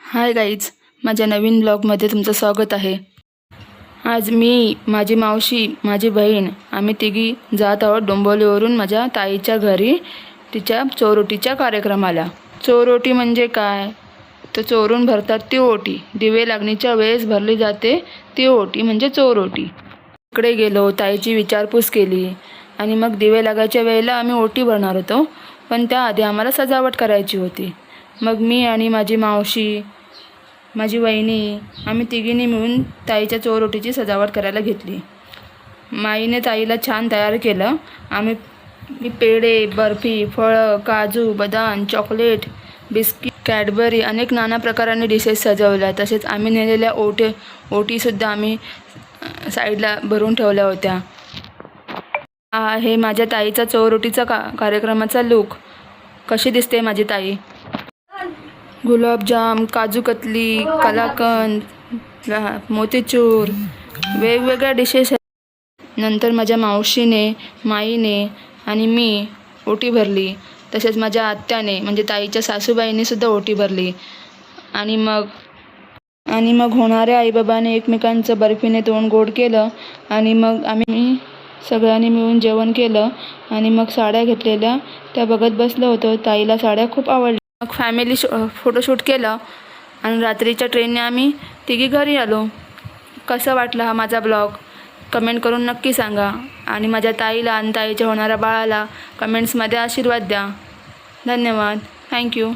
Hi guys, माझ्या नवीन ब्लॉगमध्ये तुमचं स्वागत आहे। आज मी, माझी मावशी, माझी बहीण आम्ही तिघी जात आहोत डोंबिवलीवरून माझ्या ताईच्या घरी तिच्या चोरोटीच्या कार्यक्रमाला। चोरोटी म्हणजे काय? तर चोरून भरतात ती ओटी, दिवे लागणीच्या वेळेस भरली जाते ती ओटी म्हणजे चोरोटी। इकडे गेलो, ताईची विचारपूस केली आणि मग दिवे लागायच्या वेळेला आम्ही ओटी भरणार होतो, पण त्याआधी आम्हाला सजावट करायची होती। मग मी आणि माझी मावशी, माझी वहिनी आम्ही तिघींनी मिळून ताईच्या चोरोटीची सजावट करायला घेतली। माईने ताईला छान तयार केलं। मी पेढे, बर्फी, फळं, काजू, बदाम, चॉकलेट, बिस्किट, कॅडबरी अनेक नाना प्रकारांनी डिशेस सजवल्या। तसेच आम्ही नेलेल्या ओटीसुद्धा आम्ही साईडला भरून ठेवल्या होत्या। हे माझ्या ताईचा चोरोटीचा कार्यक्रमाचा लूक। कशी दिसते माझी ताई? गुलाबजाम, काजू कतली, कलाकंद, मोतीचूर, वेगवेगळ्या डिशेस। नंतर माझ्या मावशीने, माईने आणि मी ओटी भरली। तसेच माझ्या आत्याने म्हणजे ताईच्या सासूबाईंनी सुद्धा ओटी भरली। आणि मग होणाऱ्या आईबाबाने एकमेकांचं बर्फीने तोंड गोड केलं आणि मग आम्ही सगळ्यांनी मिळून जेवण केलं आणि मग साड्या घेतलेल्या त्या बघत बसलो होतो। ताईला साड्या खूप आवडल्या। मग फॅमिली फोटोशूट केलं आणि रात्रीच्या ट्रेनने आम्ही तिघी घरी आलो। कसं वाटलं हा माझा ब्लॉग? कमेंट करून नक्की सांगा आणि माझ्या ताईला आणि ताईच्या होणाऱ्या बाळाला कमेंट्समध्ये आशीर्वाद द्या। धन्यवाद, थँक्यू।